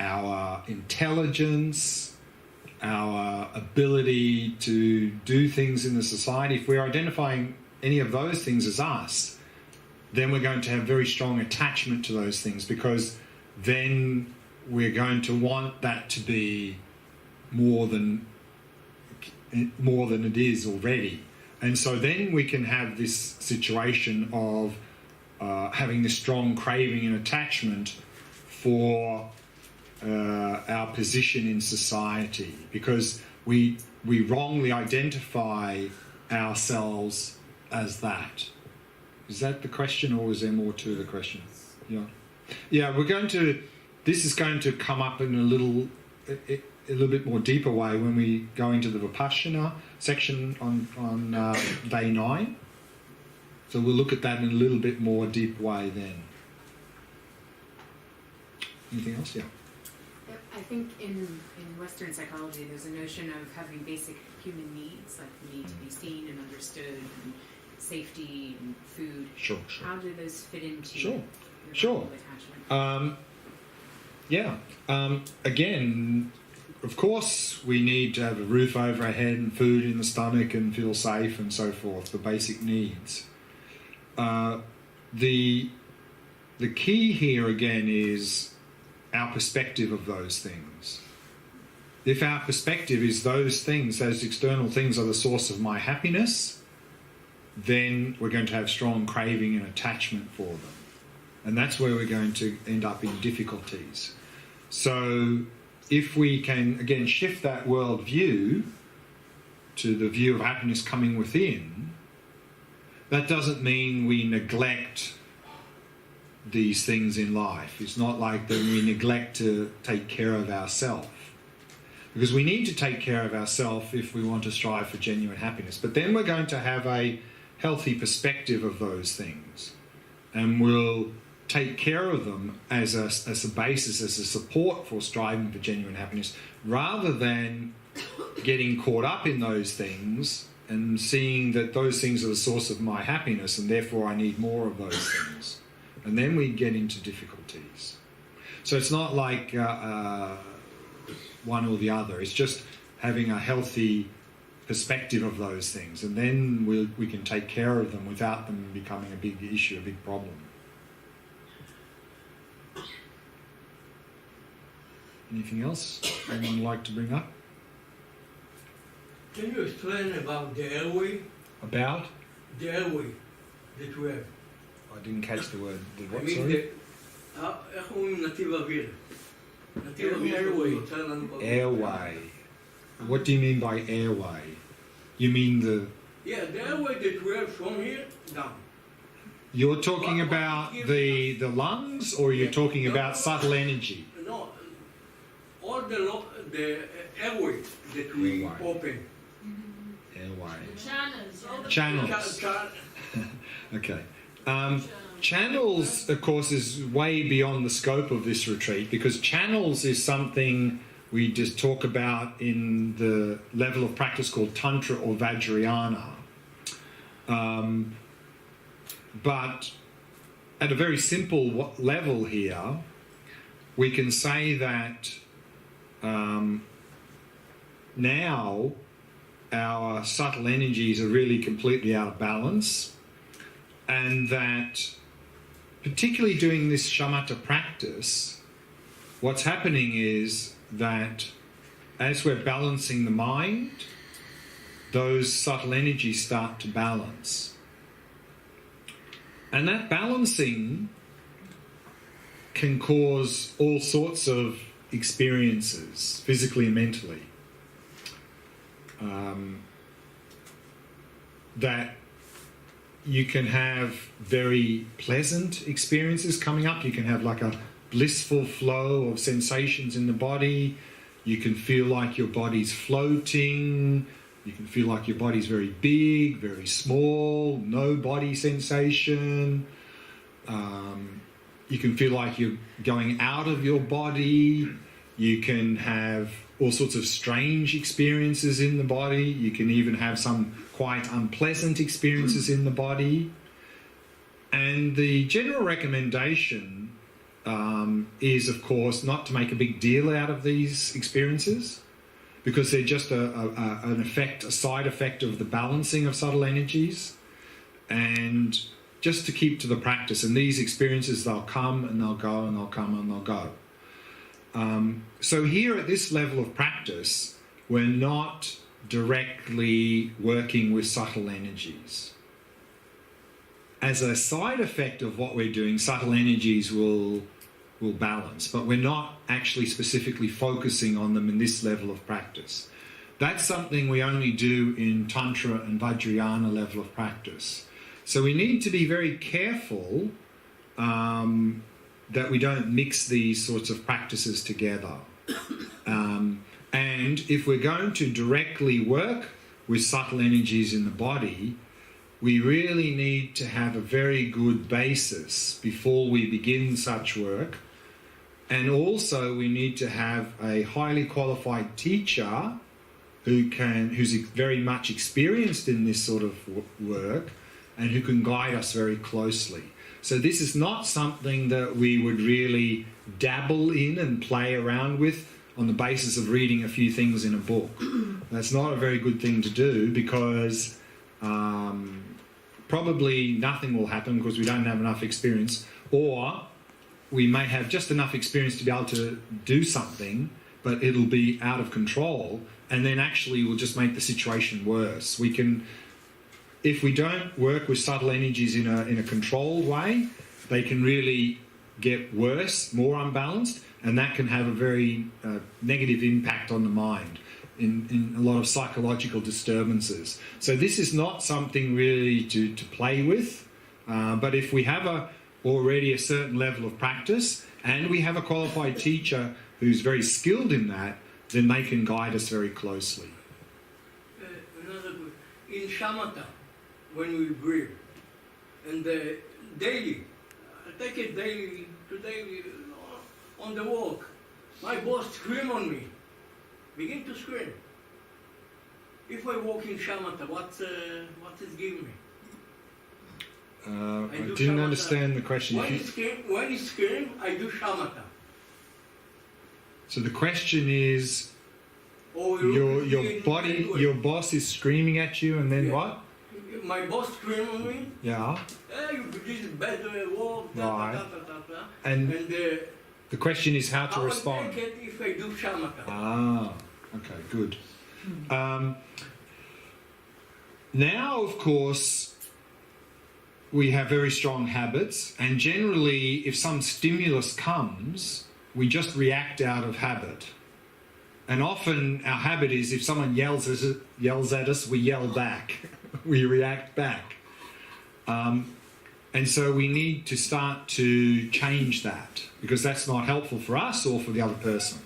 our intelligence, our ability to do things in the society, if we're identifying any of those things as us, then we're going to have very strong attachment to those things, because then we're going to want that to be more than it is already. And so then we can have this situation of having this strong craving and attachment for our position in society, because we wrongly identify ourselves as that. Is that the question, or is there more to the question? Yeah. This is going to come up in a little bit more deeper way when we go into the Vipassana section on day 9. So we'll look at that in a little bit more deep way then. Anything else? Yeah. I think in Western psychology there's a notion of having basic human needs, like the need to be seen and understood, and safety and food. Sure. How do those fit into your attachment? Again, of course, we need to have a roof over our head and food in the stomach and feel safe and so forth, the basic needs. The key here again is our perspective of those things. If our perspective is those things, those external things are the source of my happiness, then we're going to have strong craving and attachment for them. And that's where we're going to end up in difficulties. So if we can, again, shift that world view to the view of happiness coming within, that doesn't mean we neglect these things in life. It's not like that we neglect to take care of ourselves. Because we need to take care of ourselves if we want to strive for genuine happiness. But then we're going to have a healthy perspective of those things. And we'll take care of them as a basis, as a support for striving for genuine happiness, rather than getting caught up in those things and seeing that those things are the source of my happiness and therefore I need more of those things. And then we get into difficulties. So it's not like one or the other. It's just having a healthy perspective of those things, and then we can take care of them without them becoming a big issue, a big problem. Anything else anyone would like to bring up? Can you explain about the airway? About? The airway that we have. I didn't catch the word. The what, I mean, sorry? איך אומרים נתיב אוויר? נתיב אוויר יוצר לנו... Airway. What do you mean by airway? You mean the... Yeah, the airway that we have from here down. You're talking about the lungs, or you're talking about subtle energy? No, all the airway that we Airway. open. Airway. Channels. Channels. Okay. Channels, of course, is way beyond the scope of this retreat, because channels is something we just talk about in the level of practice called Tantra or Vajrayana. But at a very simple level here, we can say that now our subtle energies are really completely out of balance, and that particularly doing this shamatha practice, what's happening is that as we're balancing the mind, those subtle energies start to balance. And that balancing can cause all sorts of experiences, physically and mentally, that you can have very pleasant experiences coming up. You can have like a blissful flow of sensations in the body. You can feel like your body's floating. You can feel like your body's very big, very small, no body sensation. You can feel like you're going out of your body. You can have all sorts of strange experiences in the body. You can even have some quite unpleasant experiences in the body. And the general recommendation is, of course, not to make a big deal out of these experiences, because they're just a side effect of the balancing of subtle energies, and just to keep to the practice. And these experiences, they'll come and they'll go, and they'll come and they'll go. So here at this level of practice, we're not directly working with subtle energies. As a side effect of what we're doing, subtle energies will balance, but we're not actually specifically focusing on them in this level of practice. That's something we only do in Tantra and Vajrayana level of practice. So we need to be very careful that we don't mix these sorts of practices together. And if we're going to directly work with subtle energies in the body, we really need to have a very good basis before we begin such work. And also we need to have a highly qualified teacher who's very much experienced in this sort of work and who can guide us very closely. So this is not something that we would really dabble in and play around with on the basis of reading a few things in a book. That's not a very good thing to do, because probably nothing will happen because we don't have enough experience, or we may have just enough experience to be able to do something, but it'll be out of control, and then actually we'll just make the situation worse. We can, if we don't work with subtle energies in a controlled way, they can really get worse, more unbalanced, and that can have a very negative impact on the mind in a lot of psychological disturbances. So this is not something really to play with, but if we have already a certain level of practice and we have a qualified teacher who's very skilled in that, then they can guide us very closely. Another good. In Shamatha, when we breathe, and daily, I take it daily, today on the walk, my boss scream on me, begin to scream. If I walk in Shamatha, what is giving me? I didn't understand the question. When he scream, I do Shamatha. So the question is, Or your boss is screaming at you, and then what? My boss scream on me. Yeah. Hey, this is bad walk. Right. And the question is how to respond. I take it if I do Shamatha. Ah, okay, good. Now, of course, we have very strong habits, and generally, if some stimulus comes, we just react out of habit. And often our habit is if someone yells at us, we yell back. We react back. And so we need to start to change that, because that's not helpful for us or for the other person.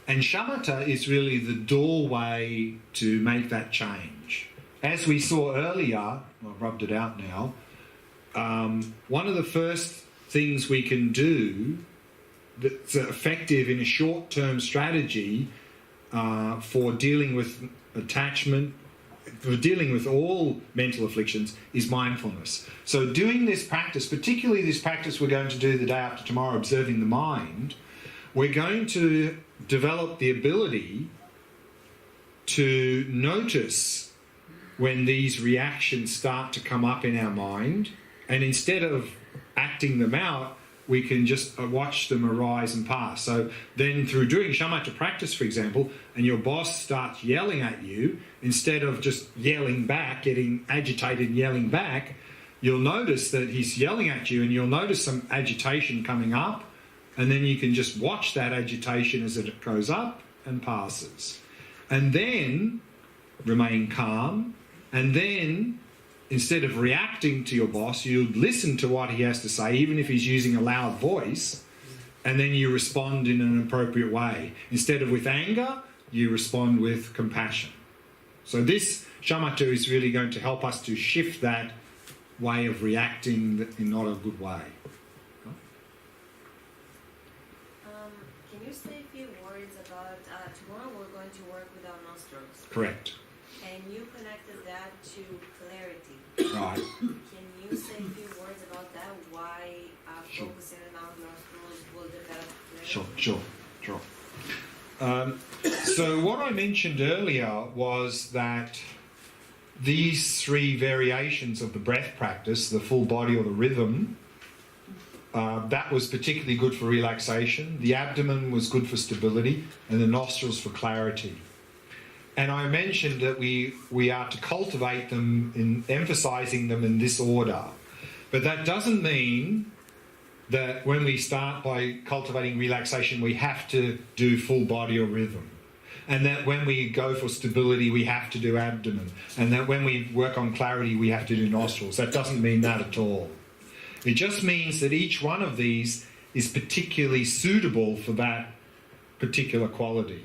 And Shamatha is really the doorway to make that change. As we saw earlier, I've rubbed it out now, one of the first things we can do that's effective in a short-term strategy for dealing with attachment, for dealing with all mental afflictions, is mindfulness. So doing this practice, particularly this practice we're going to do the day after tomorrow, observing the mind, we're going to develop the ability to notice when these reactions start to come up in our mind, and instead of acting them out, we can just watch them arise and pass. So then through doing Shamatha practice, for example, and your boss starts yelling at you, instead of just yelling back, getting agitated and yelling back, you'll notice that he's yelling at you, and you'll notice some agitation coming up, and then you can just watch that agitation as it goes up and passes. And then remain calm, and then instead of reacting to your boss, you listen to what he has to say, even if he's using a loud voice, and then you respond in an appropriate way. Instead of with anger, you respond with compassion. So this Shamatha is really going to help us to shift that way of reacting in not a good way. Can you say a few words about tomorrow we're going to work with our nostrils? Correct. And you connected that to clarity. Right. Can you say a few words about that? Why Sure. focusing on nostrils will develop clarity? Sure. So what I mentioned earlier was that these three variations of the breath practice, the full body or the rhythm, that was particularly good for relaxation. The abdomen was good for stability, and the nostrils for clarity. And I mentioned that we are to cultivate them in emphasizing them in this order. But that doesn't mean that when we start by cultivating relaxation, we have to do full body or rhythm. And that when we go for stability, we have to do abdomen. And that when we work on clarity, we have to do nostrils. That doesn't mean that at all. It just means that each one of these is particularly suitable for that particular quality.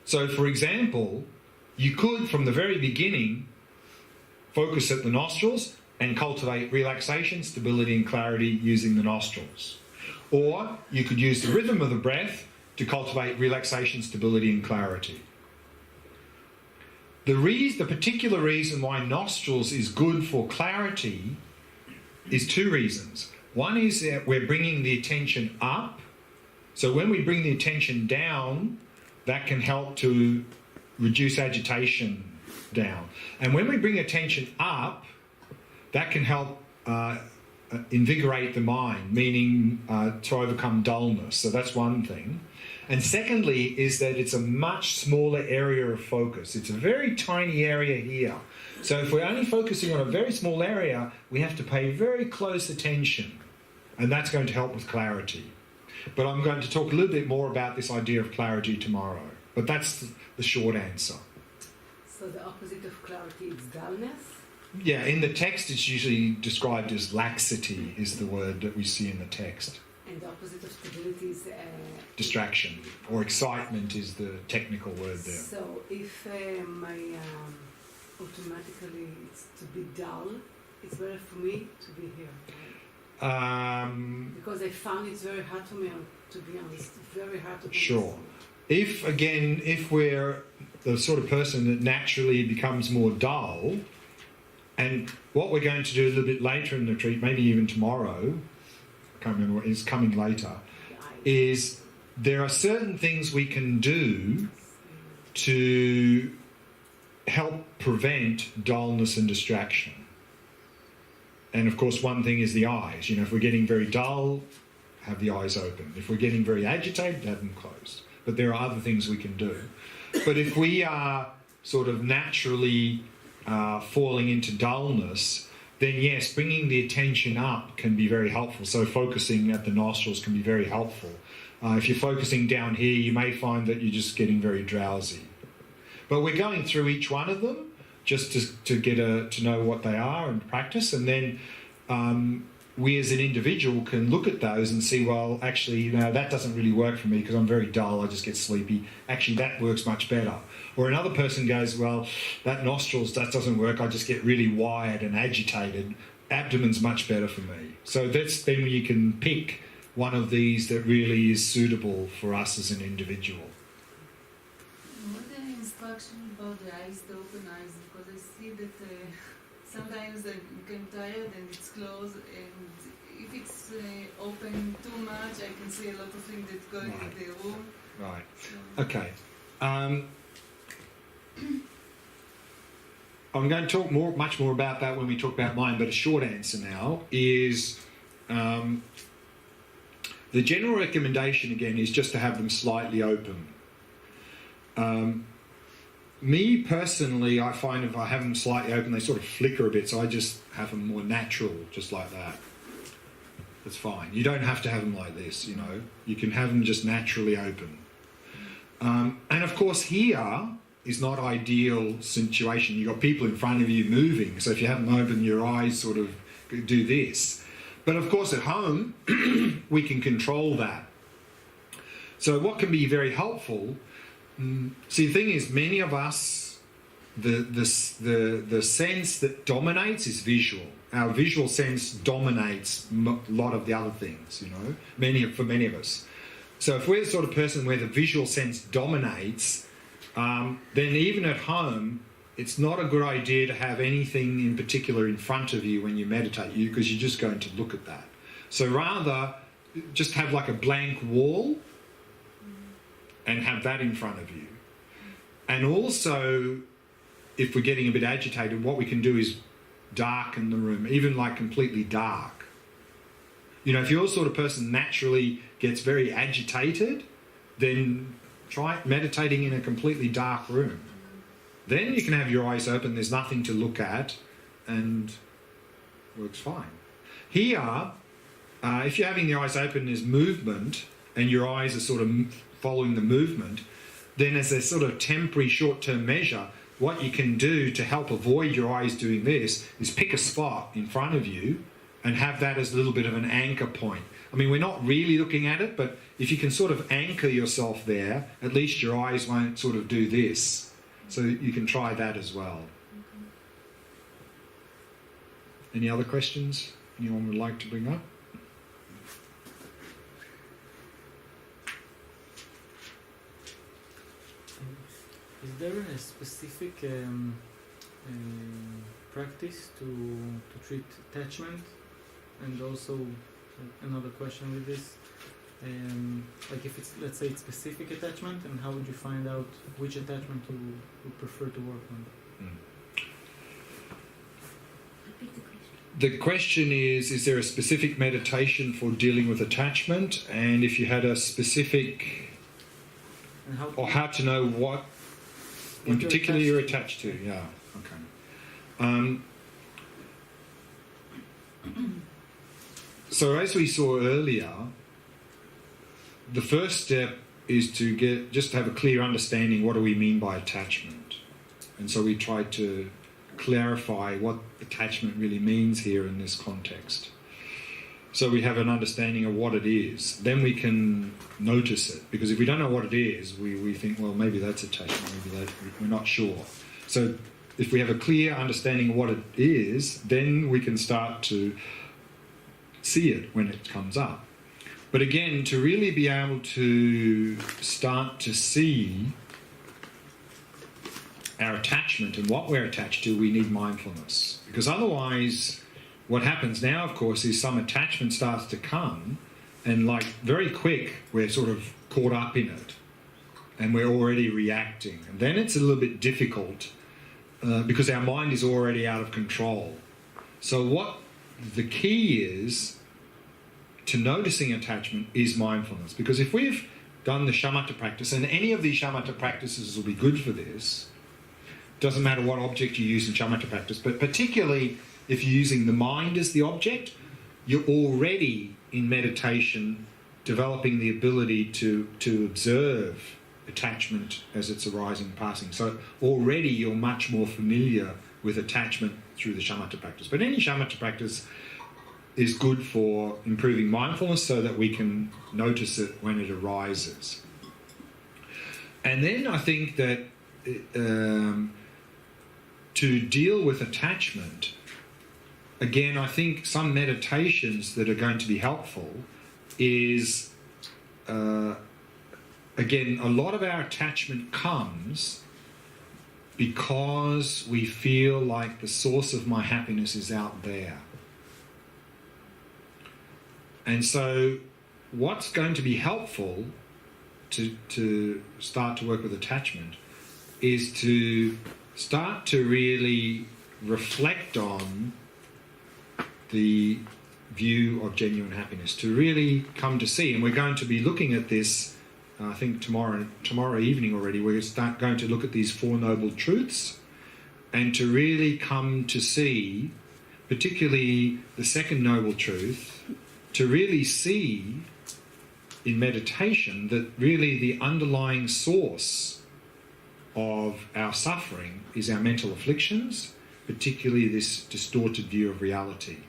So, for example, you could, from the very beginning, focus at the nostrils and cultivate relaxation, stability and clarity using the nostrils. Or you could use the rhythm of the breath to cultivate relaxation, stability and clarity. The particular reason why nostrils is good for clarity is two reasons. One is that we're bringing the attention up. So when we bring the attention down, that can help to reduce agitation down. And when we bring attention up, that can help invigorate the mind, meaning to overcome dullness. So that's one thing. And secondly is that it's a much smaller area of focus. It's a very tiny area here. So if we're only focusing on a very small area, we have to pay very close attention. And that's going to help with clarity. But I'm going to talk a little bit more about this idea of clarity tomorrow. But that's the short answer. So the opposite of clarity is dullness? Yeah, in the text it's usually described as laxity is the word that we see in the text. And the opposite of stability is... distraction, or excitement is the technical word there. So if my automatically it's to be dull, it's better for me to be here. Because I found it's very hard for me, to be honest, very hard to be Sure. If we're the sort of person that naturally becomes more dull, and what we're going to do a little bit later in the retreat, maybe even tomorrow, I can't remember what is coming later, is there are certain things we can do to help prevent dullness and distraction. And of course, one thing is the eyes. You know, if we're getting very dull, have the eyes open. If we're getting very agitated, have them closed. But there are other things we can do. But if we are sort of naturally falling into dullness, then yes, bringing the attention up can be very helpful. So focusing at the nostrils can be very helpful. If you're focusing down here, you may find that you're just getting very drowsy. But we're going through each one of them just to get to know what they are and practice. And then we as an individual can look at those and see, well, actually, you know, that doesn't really work for me because I'm very dull, I just get sleepy. Actually, that works much better. Or another person goes, well, that nostrils, that doesn't work, I just get really wired and agitated. Abdomen's much better for me. So that's then you can pick one of these that really is suitable for us as an individual. What the instruction about the eyes, the open eyes? Because I see that sometimes I become tired and it's closed, and if it's open too much, I can see a lot of things that's going in the room. Right. So. Okay. I'm going to talk much more about that when we talk about mind, but a short answer now is the general recommendation, again, is just to have them slightly open. Me personally, I find if I have them slightly open, they sort of flicker a bit, so I just have them more natural, just like that. That's fine. You don't have to have them like this, you know. You can have them just naturally open. And of course here is not ideal situation. You've got people in front of you moving, so if you have them open, your eyes sort of do this. But of course at home, we can control that. So what can be very helpful, see the thing is many of us, the sense that dominates is visual. Our visual sense dominates a lot of the other things, you know, for many of us. So if we're the sort of person where the visual sense dominates, then even at home, it's not a good idea to have anything in particular in front of you when you meditate, because you're just going to look at that. So rather, just have like a blank wall and have that in front of you. And also, if we're getting a bit agitated, what we can do is darken the room, even like completely dark. You know, if you're the sort of person naturally gets very agitated, then try meditating in a completely dark room. Then you can have your eyes open, there's nothing to look at, and works fine. Here, if you're having the eyes open, there's movement, and your eyes are sort of following the movement, then as a sort of temporary short-term measure, what you can do to help avoid your eyes doing this is pick a spot in front of you and have that as a little bit of an anchor point. I mean, we're not really looking at it, but if you can sort of anchor yourself there, at least your eyes won't sort of do this. So you can try that as well. Any other questions anyone would like to bring up? Is there a specific practice to treat attachment? And also another question with this, like if it's, let's say it's specific attachment, and how would you find out which attachment you would prefer to work on? The question is there a specific meditation for dealing with attachment? And if you had a specific, And how to know what in you're particular attached you're to. attached to? Yeah, okay. So as we saw earlier, the first step is to just have a clear understanding, what do we mean by attachment? And so we tried to clarify what attachment really means here in this context. So we have an understanding of what it is. Then we can notice it. Because if we don't know what it is, we think, well, maybe that's attachment, maybe that, we're not sure. So if we have a clear understanding of what it is, then we can start to see it when it comes up. But again, to really be able to start to see our attachment and what we're attached to, we need mindfulness. Because otherwise, what happens now, of course, is some attachment starts to come, and like very quick, we're sort of caught up in it, and we're already reacting. And then it's a little bit difficult because our mind is already out of control. So what the key is to noticing attachment is mindfulness. Because if we've done the Shamatha practice, and any of these Shamatha practices will be good for this, doesn't matter what object you use in Shamatha practice, but particularly if you're using the mind as the object, you're already in meditation developing the ability to observe attachment as it's arising and passing. So already you're much more familiar with attachment through the Shamatha practice. But any Shamatha practice is good for improving mindfulness so that we can notice it when it arises. And then I think that to deal with attachment, again, I think some meditations that are going to be helpful is, again, a lot of our attachment comes because we feel like the source of my happiness is out there. And so what's going to be helpful to start to work with attachment is to start to really reflect on the view of genuine happiness, to really come to see. And we're going to be looking at this, I think tomorrow evening already, we're going to look at these Four Noble Truths, and to really come to see, particularly the second Noble Truth, to really see in meditation that really the underlying source of our suffering is our mental afflictions, particularly this distorted view of reality.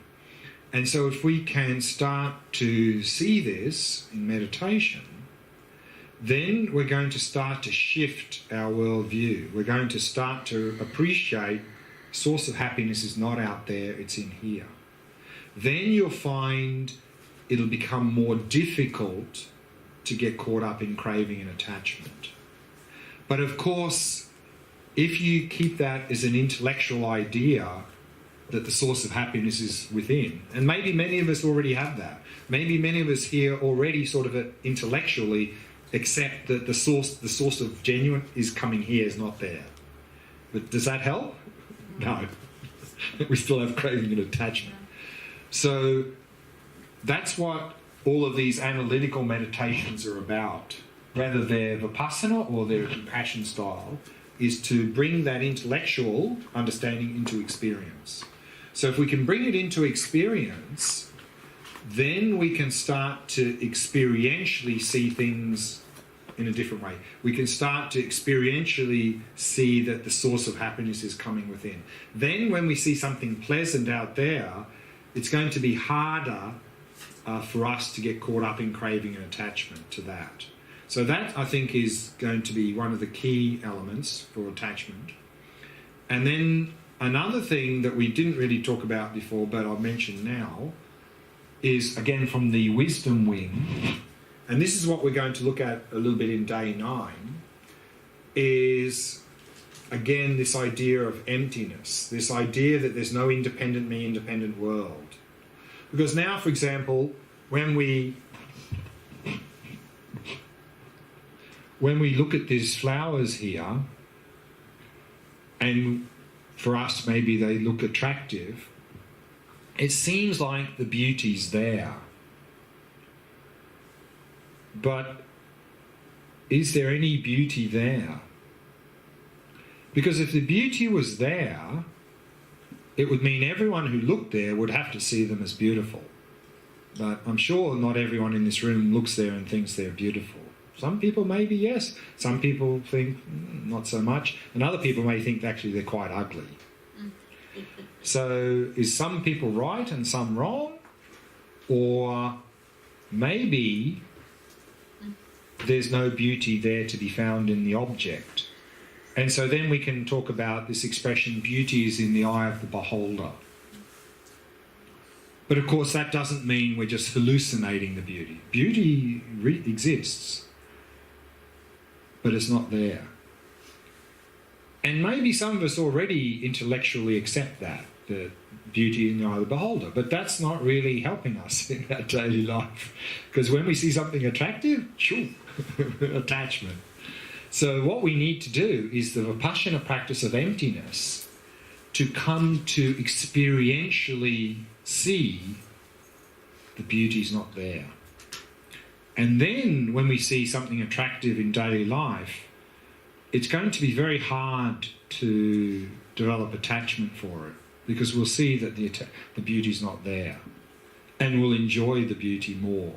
And so if we can start to see this in meditation, then we're going to start to shift our worldview. We're going to start to appreciate the source of happiness is not out there, it's in here. Then you'll find it'll become more difficult to get caught up in craving and attachment. But of course, if you keep that as an intellectual idea that the source of happiness is within, and maybe many of us already have that. Maybe many of us here already sort of intellectually accept that the source of genuine is coming here, is not there. But does that help? No. We still have craving and attachment. So that's what all of these analytical meditations are about. Whether they're Vipassana or they're compassion style, is to bring that intellectual understanding into experience. So if we can bring it into experience, then we can start to experientially see things in a different way. We can start to experientially see that the source of happiness is coming within. Then when we see something pleasant out there, it's going to be harder for us to get caught up in craving and attachment to that. So that, I think, is going to be one of the key elements for attachment. And then another thing that we didn't really talk about before, but I'll mention now, is again from the wisdom wing, and this is what we're going to look at a little bit in day 9, is again this idea of emptiness, this idea that there's no independent me, independent world. Because now, for example, when we look at these flowers here, and for us maybe they look attractive, it seems like the beauty's there. But is there any beauty there? Because if the beauty was there, it would mean everyone who looked there would have to see them as beautiful. But I'm sure not everyone in this room looks there and thinks they're beautiful. Some people maybe yes, some people think not so much, and other people may think actually they're quite ugly. So is some people right and some wrong? Or maybe there's no beauty there to be found in the object. And so then we can talk about this expression, beauty is in the eye of the beholder. But of course that doesn't mean we're just hallucinating the beauty. Beauty exists, but it's not there. And maybe some of us already intellectually accept that, the beauty in the eye of the beholder, but that's not really helping us in our daily life. Because when we see something attractive, attachment. So what we need to do is the Vipassana practice of emptiness to come to experientially see the beauty's not there. And then when we see something attractive in daily life, it's going to be very hard to develop attachment for it, because we'll see that the beauty's not there, and we'll enjoy the beauty more.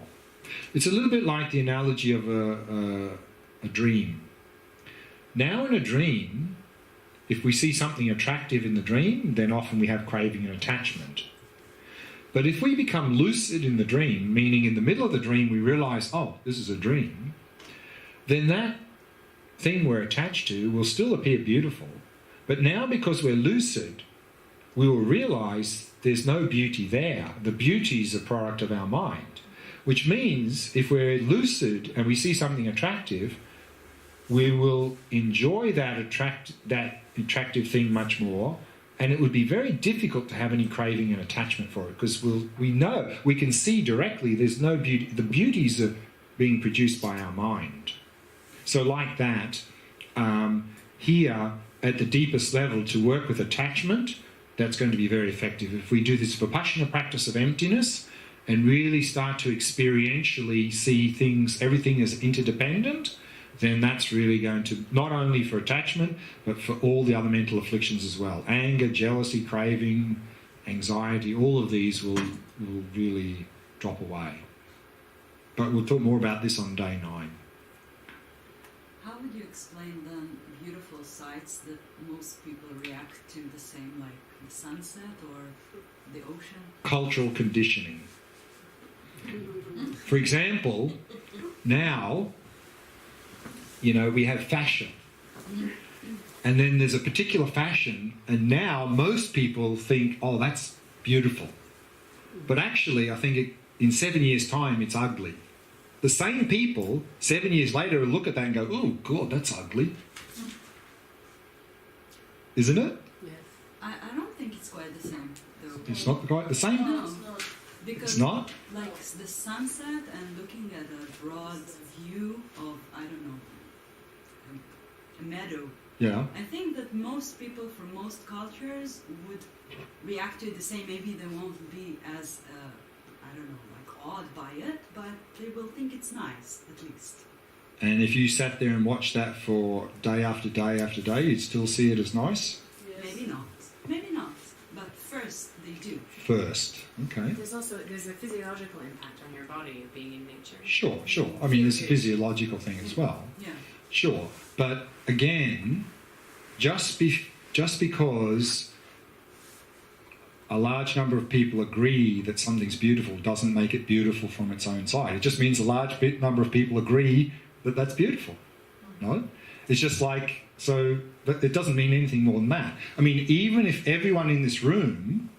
It's a little bit like the analogy of a dream. Now in a dream, if we see something attractive in the dream, then often we have craving and attachment. But if we become lucid in the dream, meaning in the middle of the dream we realise, oh, this is a dream, then that thing we're attached to will still appear beautiful. But now because we're lucid, we will realise there's no beauty there. The beauty is a product of our mind. Which means if we're lucid and we see something attractive, we will enjoy that attractive thing much more, and it would be very difficult to have any craving and attachment for it, because we know, we can see directly there's no beauty. The beauties are being produced by our mind. So like that, here at the deepest level, to work with attachment, that's going to be very effective. If we do this Vipassana practice of emptiness and really start to experientially see things, everything as interdependent, then that's really going to, not only for attachment, but for all the other mental afflictions as well. Anger, jealousy, craving, anxiety, all of these will really drop away. But we'll talk more about this on day 9. How would you explain the beautiful sights that most people react to the same, like the sunset or the ocean? Cultural conditioning. For example, now, we have fashion. And then there's a particular fashion, and now most people think, oh, that's beautiful. But actually, I think in 7 years' time, it's ugly. the same people 7 years later will look at that and go, oh, God, that's ugly. Isn't it? Yes. I don't think it's quite the same, though. It's not quite the same? No, It's not. because It's not? like the sunset and looking at a broad view of, I don't know, a meadow. Yeah. I think that most people from most cultures would react to it the same. Maybe they won't be as, I don't know, like awed by it, but they will think it's nice, at least. And if you sat there and watched that for day after day after day, you'd still see it as nice? Yes. Maybe not. Maybe not. But first, they do. First. Okay. There's a physiological impact on your body of being in nature. Sure, sure. I mean, there's a physiological thing as well. Yeah. Sure. But again, just because a large number of people agree that something's beautiful doesn't make it beautiful from its own side. It just means a large number of people agree that that's beautiful. No? It's just like, so it doesn't mean anything more than that. I mean, even if everyone in this room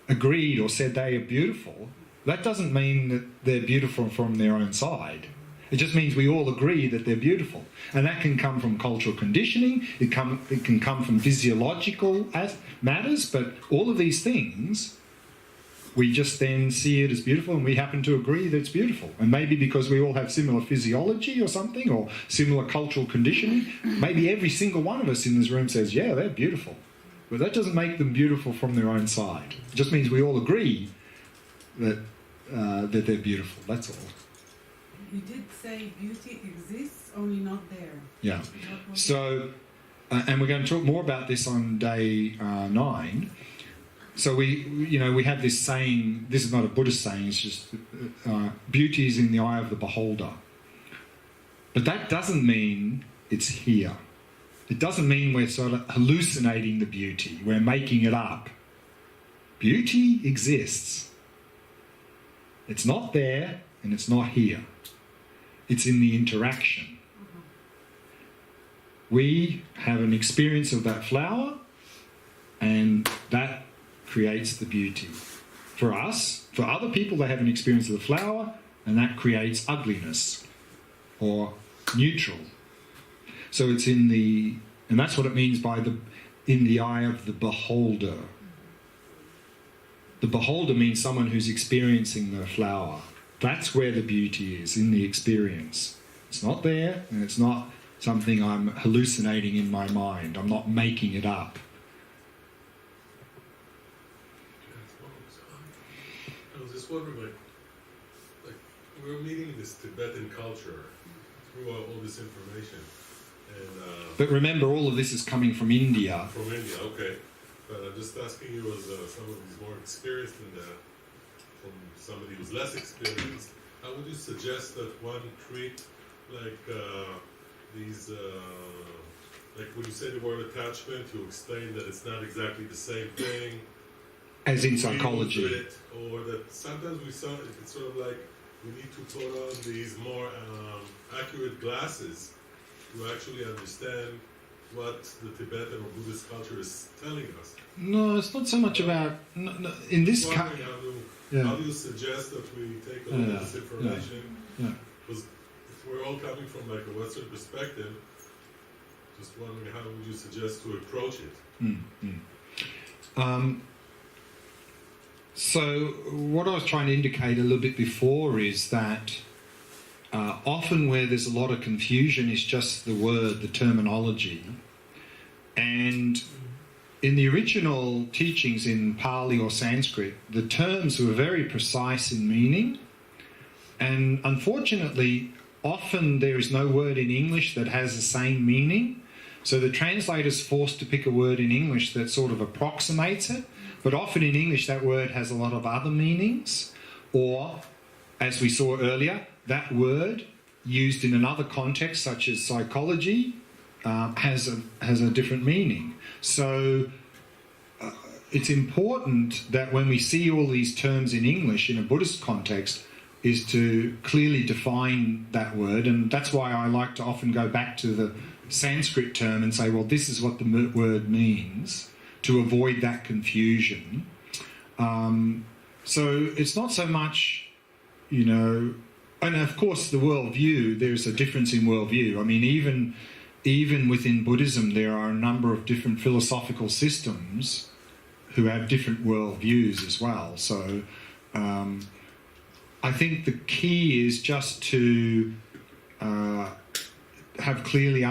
agreed or said they are beautiful, that doesn't mean that they're beautiful from their own side. It just means we all agree that they're beautiful. And that can come from cultural conditioning, it can come from physiological matters, but all of these things, we just then see it as beautiful and we happen to agree that it's beautiful. And maybe because we all have similar physiology or something, or similar cultural conditioning, maybe every single one of us in this room says, yeah, they're beautiful. But that doesn't make them beautiful from their own side. It just means we all agree that they're beautiful, that's all. You did say beauty exists, only not there. Yeah. Not what- So, and we're going to talk more about this on day 9. So we have this saying. This is not a Buddhist saying. It's just beauty is in the eye of the beholder. But that doesn't mean it's here. It doesn't mean we're sort of hallucinating the beauty. We're making it up. Beauty exists. It's not there and it's not here. It's in the interaction. We have an experience of that flower and that creates the beauty. For us, for other people, they have an experience of the flower and that creates ugliness or neutral. So it's in the, and that's what it means by in the eye of the beholder. The beholder means someone who's experiencing the flower. That's where the beauty is, in the experience. It's not there, and it's not something I'm hallucinating in my mind. I'm not making it up. I was just wondering, like we're meeting this Tibetan culture through all this information, and But remember, all of this is coming from India. from India, okay. But I'm just asking you, as someone who's more experienced in that, from somebody who's less experienced, how would you suggest that one treat like these, like when you say the word attachment, you explain that it's not exactly the same thing. As in We use psychology. it, or that sometimes it's sort of like we need to put on these more accurate glasses to actually understand what the Tibetan or Buddhist culture is telling us. No, it's not so much about... No, in this case... How do you suggest that we take a look at this information? Yeah. Because if we're all coming from like a Western perspective, just wondering how would you suggest to approach it? So what I was trying to indicate a little bit before is that often where there's a lot of confusion is just the word, the terminology. And in the original teachings in Pali or Sanskrit, the terms were very precise in meaning. And unfortunately, often there is no word in English that has the same meaning. So the translator's forced to pick a word in English that sort of approximates it. But often in English, that word has a lot of other meanings. Or, as we saw earlier, that word used in another context, such as psychology, has a different meaning. So it's important that when we see all these terms in English in a Buddhist context, is to clearly define that word. And that's why I like to often go back to the Sanskrit term and say, well, this is what the word means, to avoid that confusion. So it's not so much, and of course, the worldview, there's a difference in worldview. I mean, even within Buddhism, there are a number of different philosophical systems who have different worldviews as well. So I think the key is just to have clearly